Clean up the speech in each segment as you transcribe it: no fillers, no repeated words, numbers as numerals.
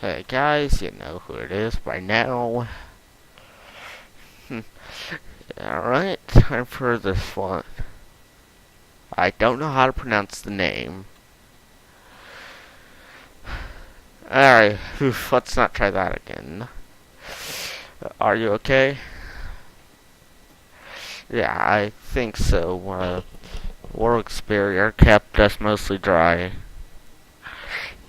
Hey guys, you know who it is by now. Alright, time for this one. I don't know how to pronounce the name. Alright, let's not try that again. Are you okay? Yeah, I think so. Warwick's barrier kept us mostly dry.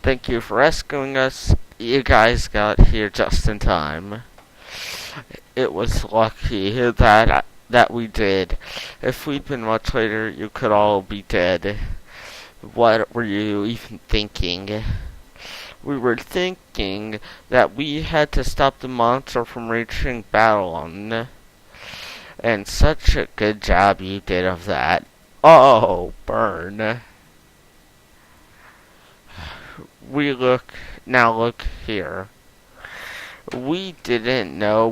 Thank you for rescuing us. You guys got here just in time. It was lucky that we did. If we'd been much later, you could all be dead. What were you even thinking? We were thinking that we had to stop the monster from reaching Gravelyn. And such a good job you did of that. Oh, burn. Now look here. We didn't know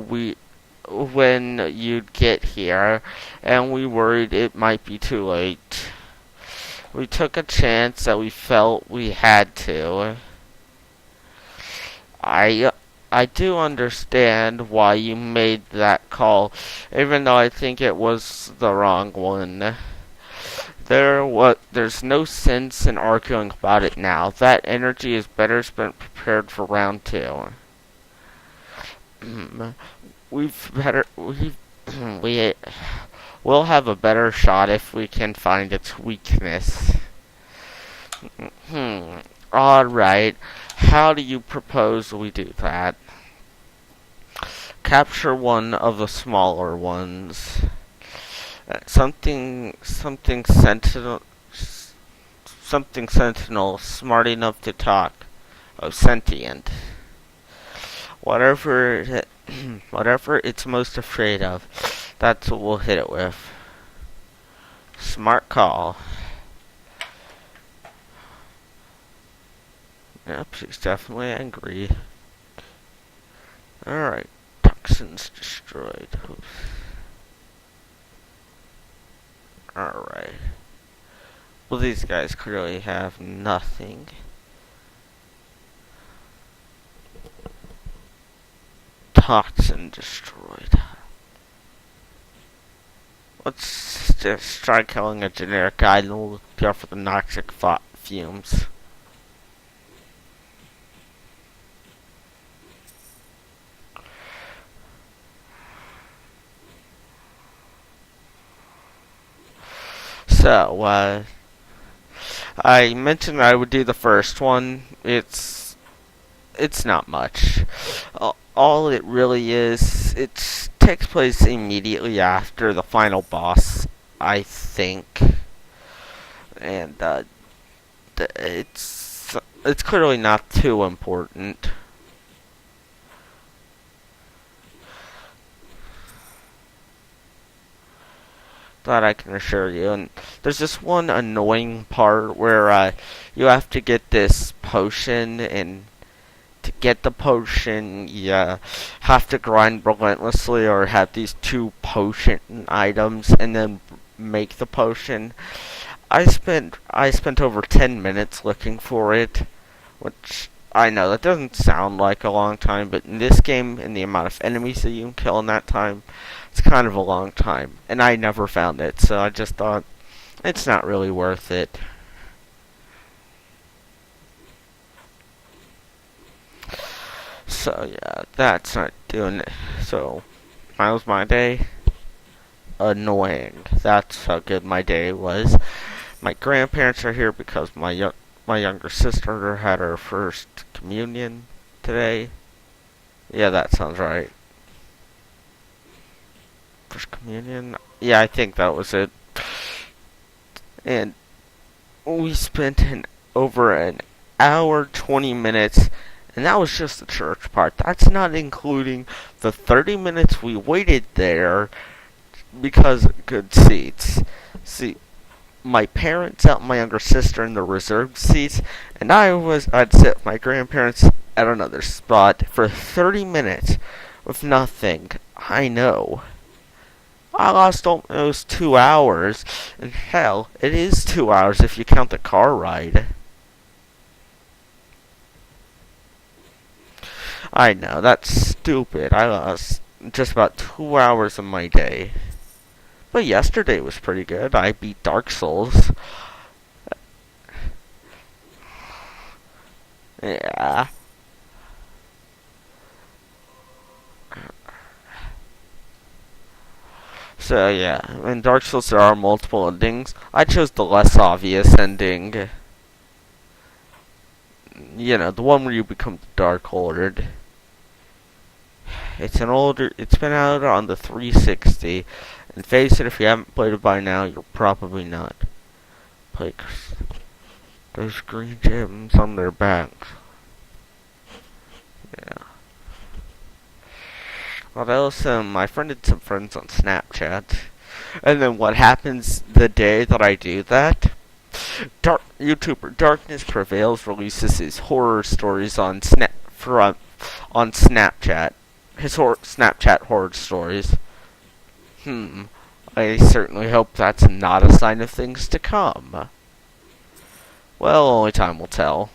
when you'd get here, and we worried it might be too late. We took a chance that we felt we had to. I do understand why you made that call, even though I think it was the wrong one. There's no sense in arguing about it now. That energy is better spent prepared for round 2. We'll have a better shot if we can find its weakness. Alright, how do you propose we do that? Capture one of the smaller ones. Something sentinel smart enough to talk. Oh, sentient. Whatever it's most afraid of, that's what we'll hit it with. Smart call. Yep, she's definitely angry. Alright, toxins destroyed. Oops. Alright. Well, these guys clearly have nothing. Toxin destroyed. Let's just try killing a generic guy and we'll look out for the toxic fumes. So, I mentioned I would do the first one. It's not much. All it really is, it takes place immediately after the final boss, I think. And, it's clearly not too important. That I can assure you. And there's this one annoying part where you have to get this potion, and to get the potion you have to grind relentlessly or have these 2 potion items and then make the potion. I spent over 10 minutes looking for it, which I know that doesn't sound like a long time, but in this game, and the amount of enemies that you can kill in that time, it's kind of a long time, and I never found it, so I just thought, it's not really worth it. So yeah, that's not doing it. So, how was my day? Annoying. That's how good my day was. My grandparents are here because my younger sister had her first communion today. Yeah, that sounds right. First communion? Yeah, I think that was it. And we spent over an hour, 20 minutes, and that was just the church part. That's not including the 30 minutes we waited there because of good seats. See, my parents out, my younger sister in the reserved seats, and I'd sit with my grandparents at another spot for 30 minutes with nothing. I know. I lost almost 2 hours, and hell, it is 2 hours if you count the car ride. I know, that's stupid. I lost just about 2 hours of my day. But yesterday was pretty good. I beat Dark Souls. Yeah. So yeah, in Dark Souls there are multiple endings. I chose the less obvious ending. You know, the one where you become the Dark Lord. It's been out on the 360. And face it, if you haven't played it by now, you're probably not. Like, those green gems on their backs. Yeah. Well, that was my friend had some friends on Snapchat. And then what happens the day that I do that? YouTuber Darkness Prevails releases his horror stories on Snapchat. His Snapchat horror stories. I certainly hope that's not a sign of things to come. Well, only time will tell.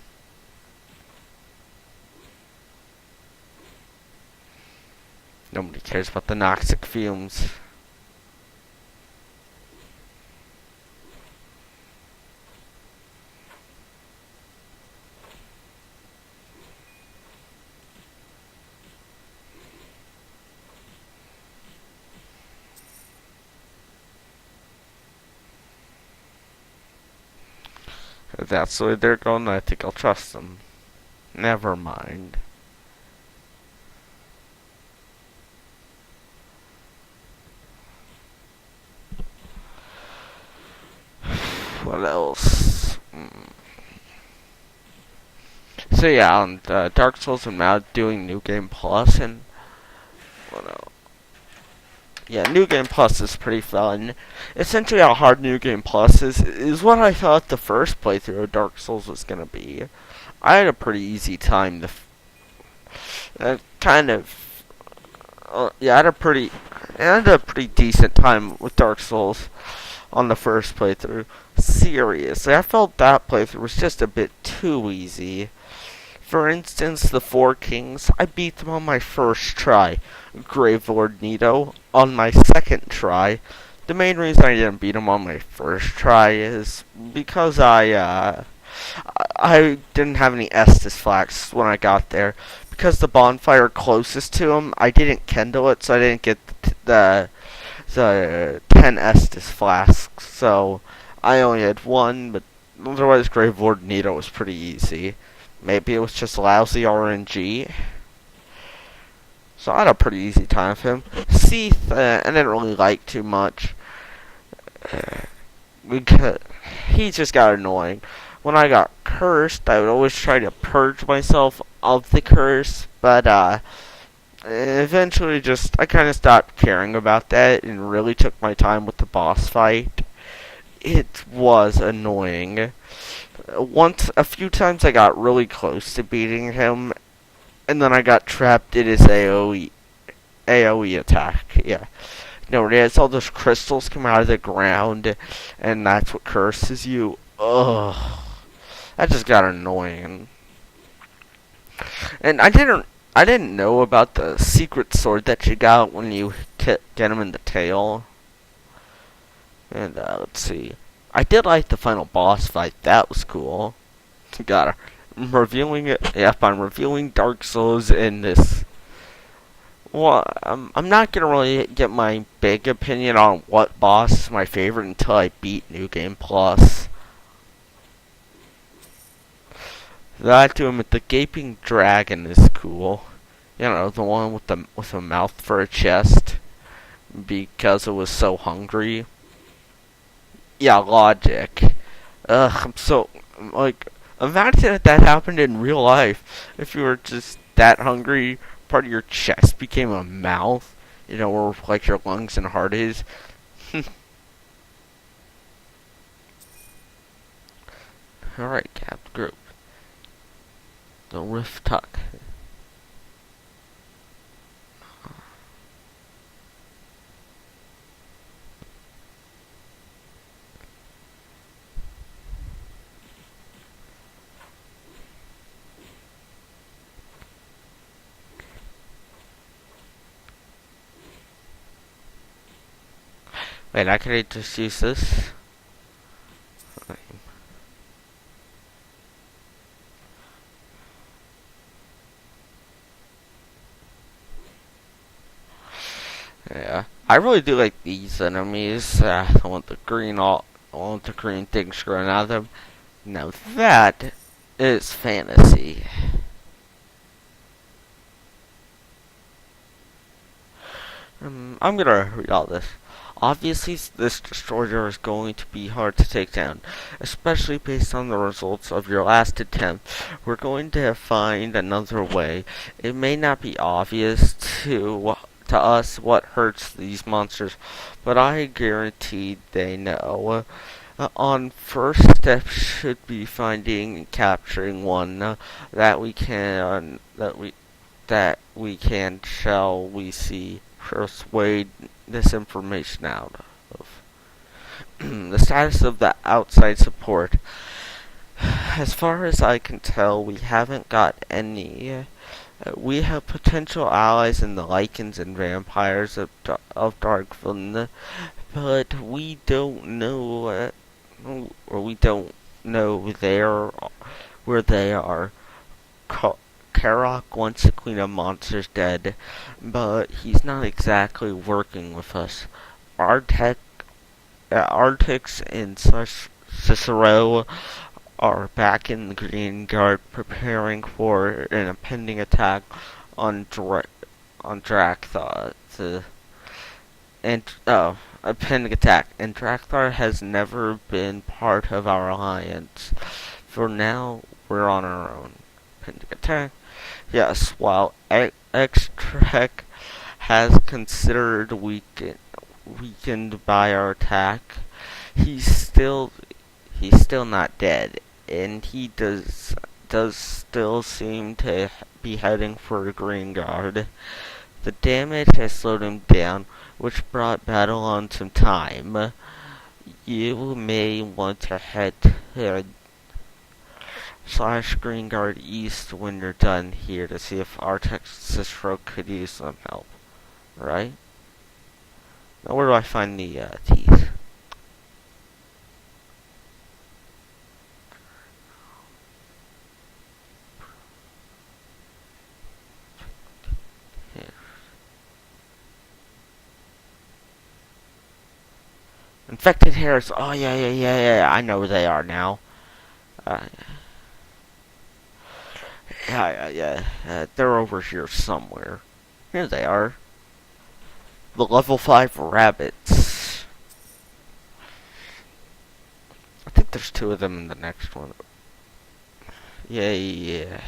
Nobody cares about the noxic fumes. If that's the way they're going, I think I'll trust them. Never mind. What else? So yeah, on Dark Souls, I'm now doing New Game Plus, and what else? Yeah, New Game Plus is pretty fun. Essentially, how hard New Game Plus is what I thought the first playthrough of Dark Souls was gonna be. I had a pretty easy time. Yeah, I had a pretty decent time with Dark Souls on the first playthrough. Seriously, I felt that playthrough was just a bit too easy. For instance, the Four Kings, I beat them on my first try. Gravelyn Nito on my second try. The main reason I didn't beat him on my first try is because I didn't have any Estus flax when I got there. Because the bonfire closest to him, I didn't kindle it, so I didn't get the 10 Estus flasks. So I only had one, but otherwise Gravelyn Nito was pretty easy. Maybe it was just lousy RNG. So I had a pretty easy time with him. Seath, I didn't really like too much. Because he just got annoying. When I got cursed, I would always try to purge myself of the curse. But, eventually I kind of stopped caring about that and really took my time with the boss fight. It was annoying. A few times I got really close to beating him, and then I got trapped in his AoE attack. Yeah. No, it's all those crystals come out of the ground, and that's what curses you. Ugh. That just got annoying. And I didn't know about the secret sword that you got when you get him in the tail. And, let's see. I did like the final boss fight. That was cool. I'm reviewing it. Yep, I'm reviewing Dark Souls in this. Well, I'm not gonna really get my big opinion on what boss is my favorite until I beat New Game Plus. That to him with the gaping dragon is cool. You know, the one with a mouth for a chest because it was so hungry. Yeah, logic. I'm so, like, imagine if that happened in real life. If you were just that hungry, part of your chest became a mouth. You know, where, like, your lungs and heart is. Alright, Cap Group. The Rift Tuck. Wait, I could just use this. Yeah, I really do like these enemies. I want the green I want the green things growing out of them. Now that is fantasy. I'm gonna read all this. Obviously, this destroyer is going to be hard to take down, especially based on the results of your last attempt. We're going to find another way. It may not be obvious to us what hurts these monsters, but I guarantee they know. On first step should be finding and capturing one that we can, shall we see, persuade this information out of. The status of the outside support. As far as I can tell, we haven't got any. We have potential allies in the Lycans and vampires of Darkflin, but we don't know, or we don't know where they are. Karok wants the Queen of Monsters dead, but he's not exactly working with us. Artix and Cicero are back in the Green Guard preparing for an impending attack on Drakthar. A pending attack, and Drakthar has never been part of our alliance. For now, we're on our own. Pending attack. Yes, while Extrek has considered weakened by our attack, he's still not dead, and he does still seem to be heading for a Green Guard. The damage has slowed him down, which brought battle on some time. You may want to head / Green Guard East when you're done here to see if Artex Cicero could use some help. Right? Now where do I find the teeth? Here. Infected hairs. Oh yeah. I know where they are now. Yeah. They're over here somewhere. Here they are. The level 5 rabbits. I think there's 2 of them in the next one. Yeah.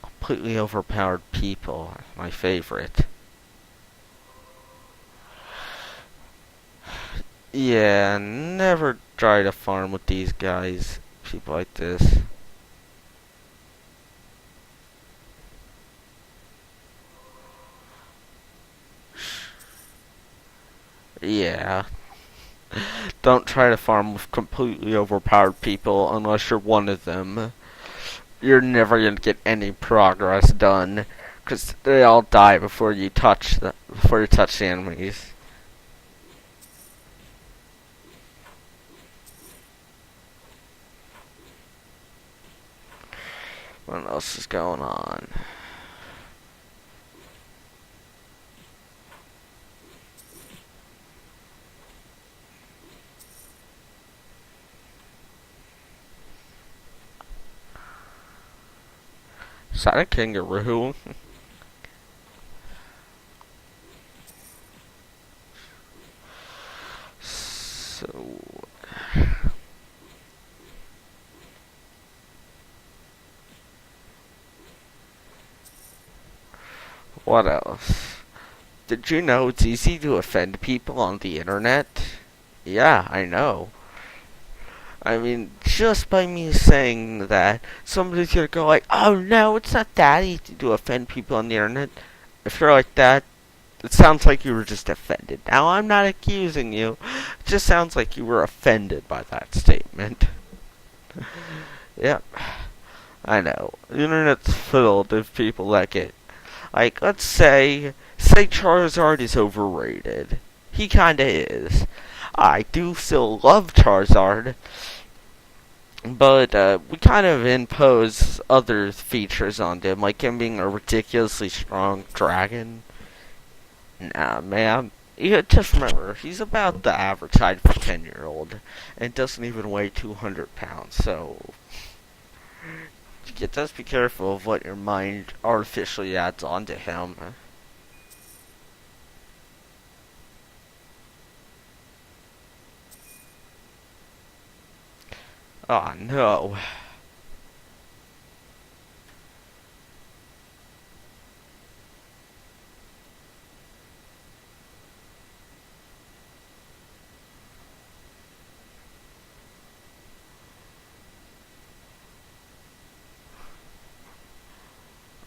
Completely overpowered people. My favorite. Yeah, never try to farm with these guys. People like this. Yeah. Don't try to farm with completely overpowered people unless you're one of them. You're never gonna get any progress done, because they all die before you touch the enemies. What else is going on? Is that a kangaroo? So... what else? Did you know it's easy to offend people on the internet? Yeah, I know. I mean, just by me saying that, somebody's gonna go like, oh no, it's not that easy to offend people on the internet. If you're like that, it sounds like you were just offended. Now, I'm not accusing you. It just sounds like you were offended by that statement. Yep. I know. The internet's filled with people that get... like, let's say Charizard is overrated. he kinda is. I do still love Charizard, but we kind of impose other features on him, like him being a ridiculously strong dragon. Nah, man. You just remember, he's about the average height for a 10-year-old, and doesn't even weigh 200 pounds, so just be careful of what your mind artificially adds onto him. Oh no.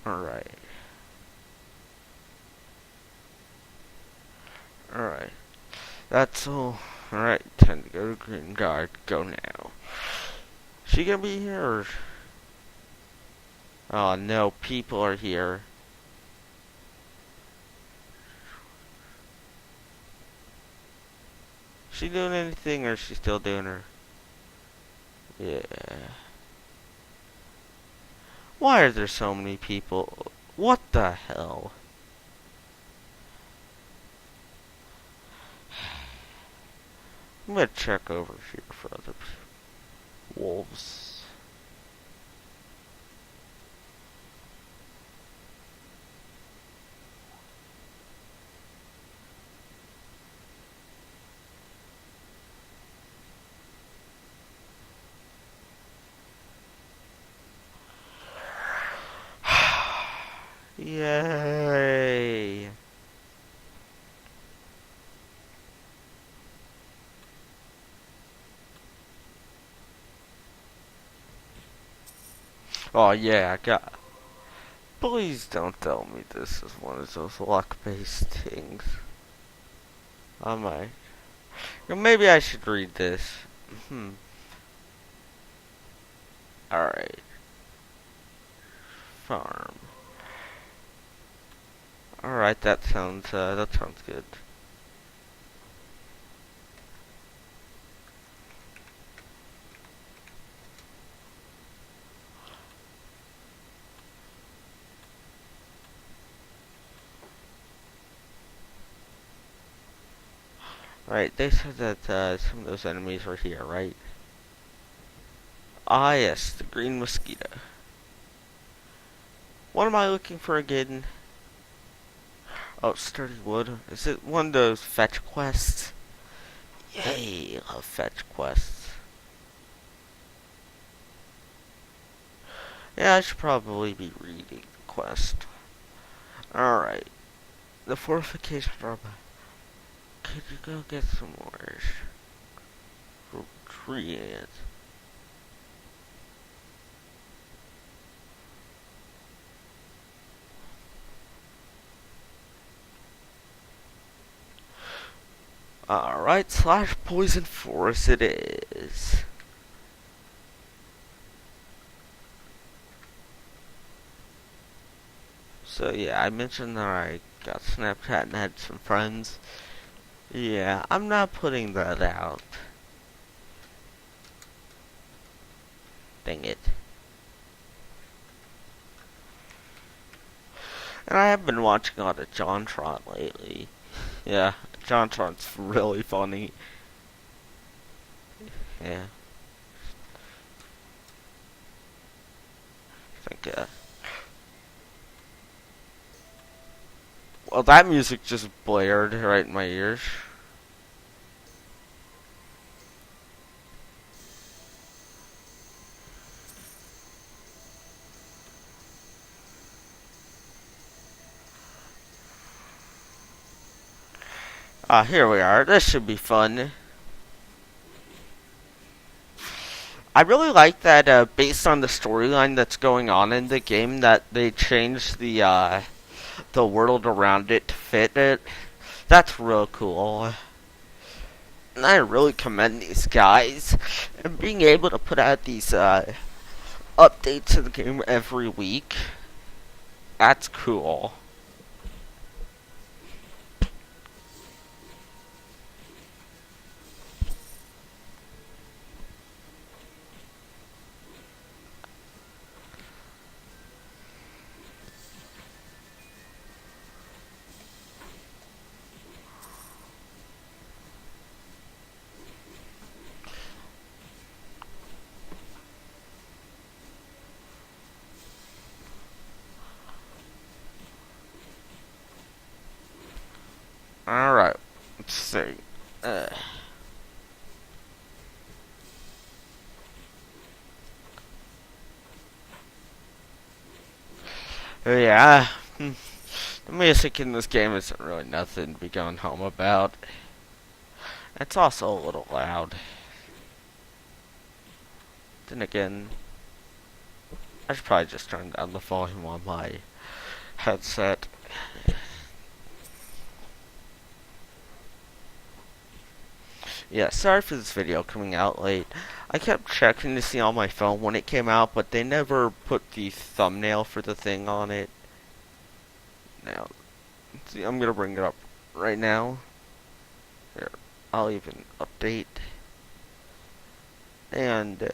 Alright. Alright. That's all. Alright, time to go to Green Guard. Go now. She gonna be here or... Oh no, people are here. She doing anything or is she still doing her? Yeah. Why are there so many people? What the hell? I'm gonna check over here for other wolves. Yay! Oh yeah, I got... Please don't tell me this is one of those luck-based things. I might. Maybe I should read this. Alright. Farm. Alright, that sounds good. Right, they said that some of those enemies were here, right? Ah yes, the green mosquito. What am I looking for again? Oh, sturdy wood. Is it one of those fetch quests? Yay, I love fetch quests. Yeah, I should probably be reading the quest. Alright. The fortification drawback. Could you go get some more trees? Alright, slash poison forest it is. So yeah, I mentioned that I got Snapchat and had some friends. Yeah, I'm not putting that out. Dang it. And I have been watching a lot of JonTron lately. Yeah, JonTron's really funny. Yeah. I think, well, that music just blared right in my ears. Here we are. This should be fun. I really like that, based on the storyline that's going on in the game, that they changed the world around it to fit it. That's real cool. And I really commend these guys. And being able to put out these, updates to the game every week. That's cool. Alright, let's see. Uh, yeah, the music in this game isn't really nothing to be going home about. It's also a little loud. Then again, I should probably just turn down the volume on my headset. Yeah, sorry for this video coming out late. I kept checking to see on my phone when it came out, but they never put the thumbnail for the thing on it. Now, see, I'm gonna bring it up right now. Here, I'll even update. And,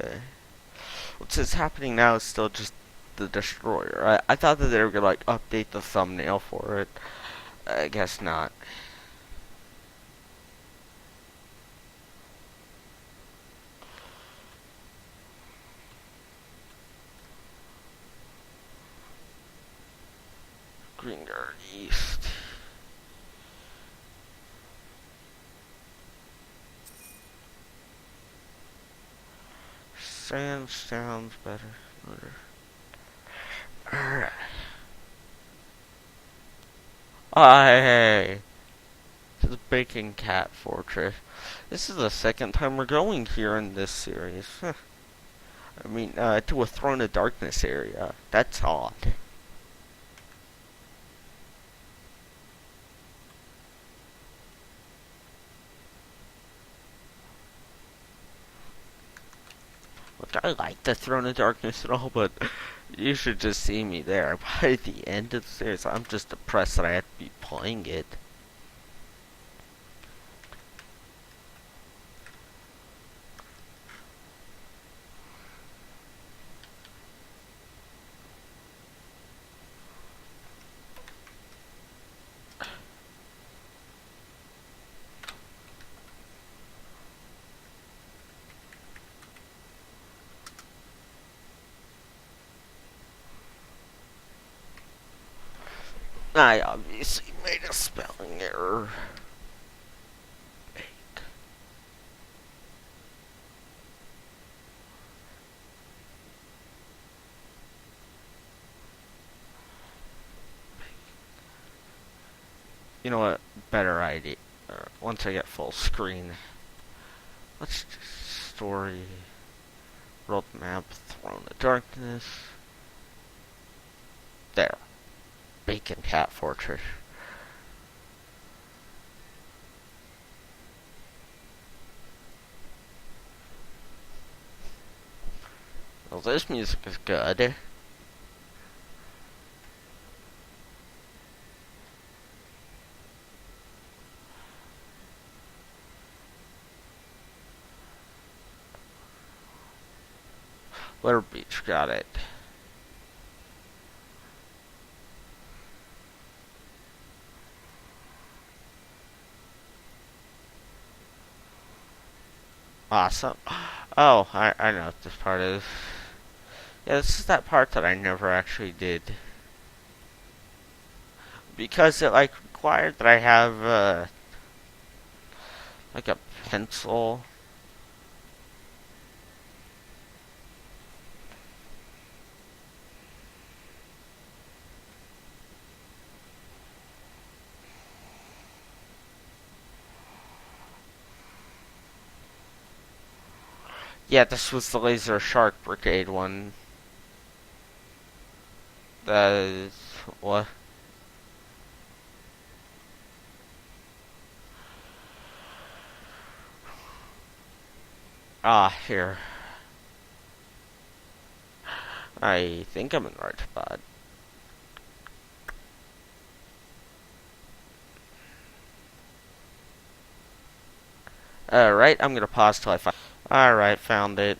what's happening now is still just the Destroyer. I thought that they were gonna, like, update the thumbnail for it. I guess not. Green Guard East. Sand sounds better. Alright. Hey, to the Bacon Cat Fortress. This is the second time we're going here in this series. I mean, to a Throne of Darkness area. That's odd. Look, I like the Throne of Darkness and all, but you should just see me there. By the end of the series, I'm just depressed that I have to be playing it. I obviously made a spelling error. You know what? Better idea. Once I get full screen, let's just story, world map, Throne of Darkness. There. Bacon Cat Fortress. Well, this music is good. Litter Beach, got it. Awesome. Oh, I know what this part is. Yeah, this is that part that I never actually did. Because it, like, required that I have, like a pencil. Yeah, this was the Laser Shark Brigade one. That is... what? Ah, here. I think I'm in the right spot. Alright, I'm gonna pause till I find... Alright, found it.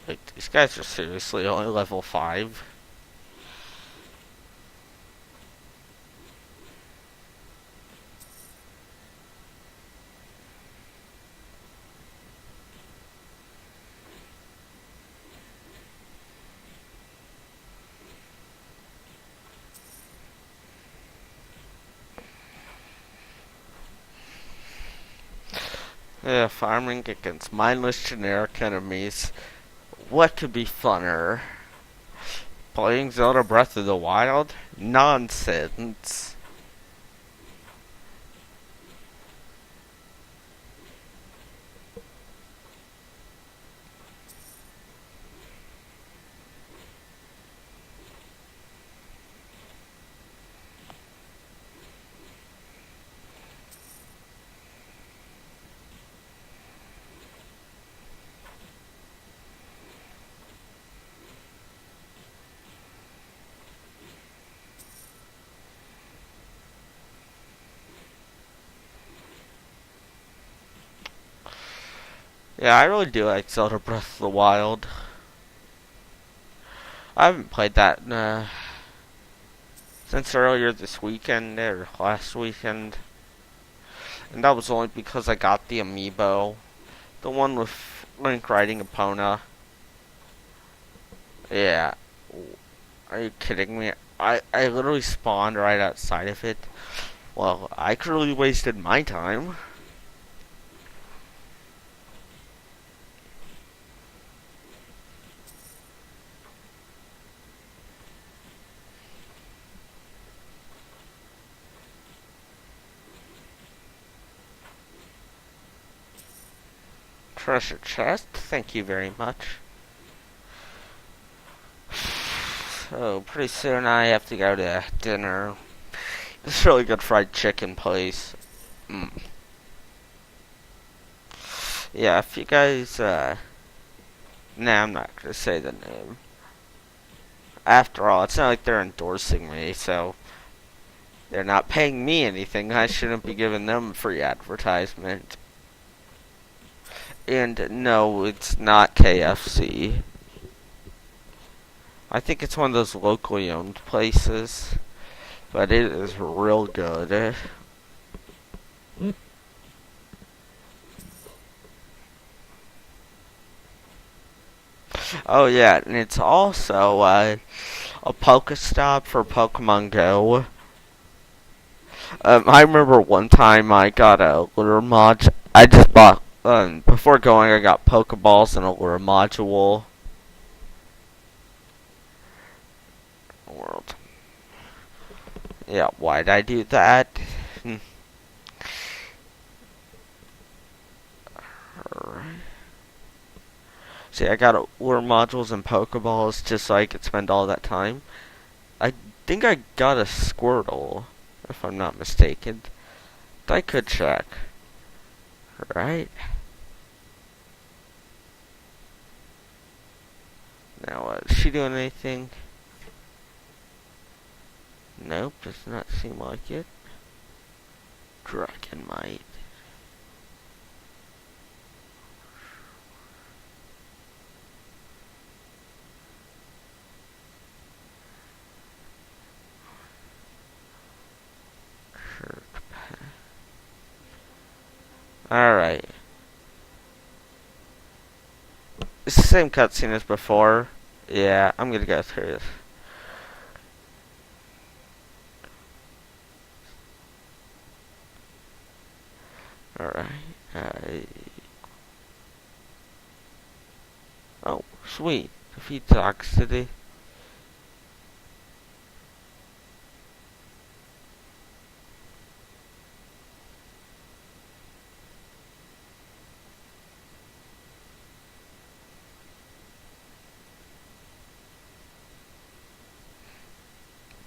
Like, these guys are seriously only level 5. Farming against mindless generic enemies. What could be funner? Playing Zelda Breath of the Wild? Nonsense. Yeah, I really do like Zelda Breath of the Wild. I haven't played that since earlier this weekend or last weekend. And that was only because I got the amiibo. The one with Link riding Epona. Yeah. Are you kidding me? I literally spawned right outside of it. Well, I clearly wasted my time. Treasure chest, thank you very much. So, pretty soon I have to go to dinner. This really good fried chicken place. Mm. Yeah, if you guys, nah, I'm not gonna say the name. After all, it's not like they're endorsing me, so they're not paying me anything. I shouldn't be giving them free advertisement. And no, it's not KFC. I think it's one of those locally owned places, but it is real good. Oh yeah, and it's also a Pokestop for Pokemon Go. I remember one time I got a lure mod. I just bought before going. I got Pokeballs and a lure module. World. Yeah, why'd I do that? See, I got lure modules and Pokeballs just so I could spend all that time. I think I got a Squirtle, if I'm not mistaken. I could check. Right? Now, is she doing anything? Nope, does not seem like it. Dragonite. Alright. It's the same cutscene as before. Yeah, I'm gonna go through this. Alright. Oh, sweet. Defeat Toxicity.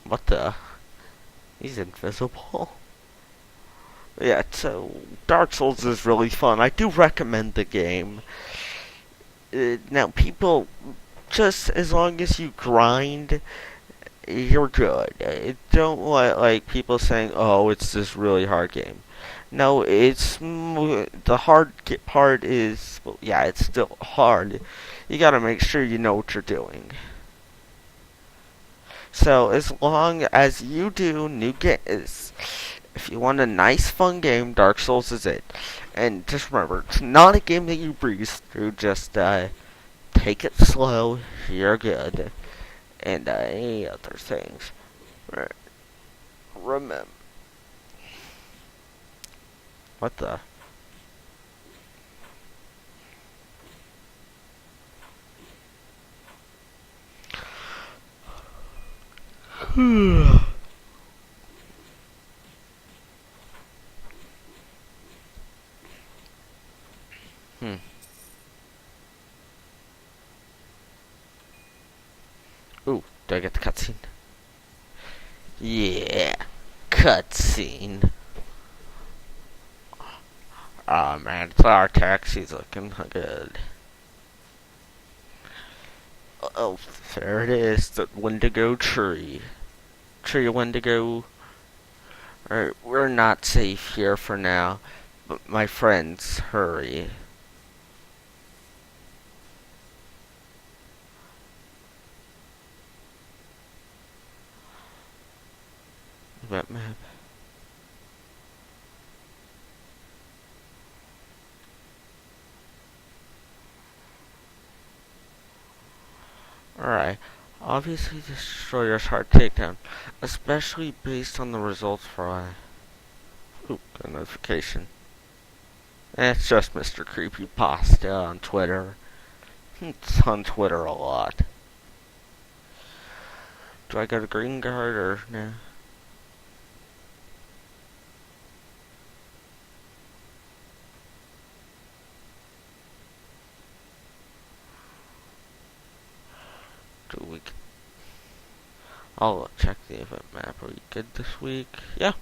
What the? He's invisible. Yeah, so Dark Souls is really fun. I do recommend the game. Now, people, just as long as you grind, you're good. Don't let like people saying, "Oh, it's this really hard game." No, the hard part is, well, yeah, it's still hard. You gotta make sure you know what you're doing. So as long as you do new games, if you want a nice, fun game, Dark Souls is it. And just remember, it's not a game that you breeze through. Just take it slow. You're good. And any other things. Remember. What the? Hmm. Ooh, do I get the cutscene? Yeah, cutscene. Oh man, our taxi's looking good. Oh, there it is, the Wendigo tree. Tree Wendigo. Alright, we're not safe here for now, but my friends, hurry. Map, map. Alright, obviously Destroyer's hard takedown, especially based on the results for ooh, got a notification. It's just Mr. Creepypasta on Twitter. It's on Twitter a lot. Do I go to Green Guard or no? Do we? I'll check the event map. Are we good this week? Yeah.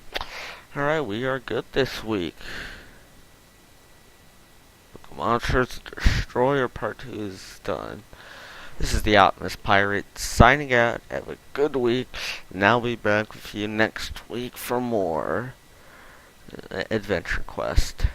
Alright, we are good this week. Monsters Destroyer Part 2 is done. This is the Optimus Pirate signing out. Have a good week. And I'll be back with you next week for more Adventure Quest.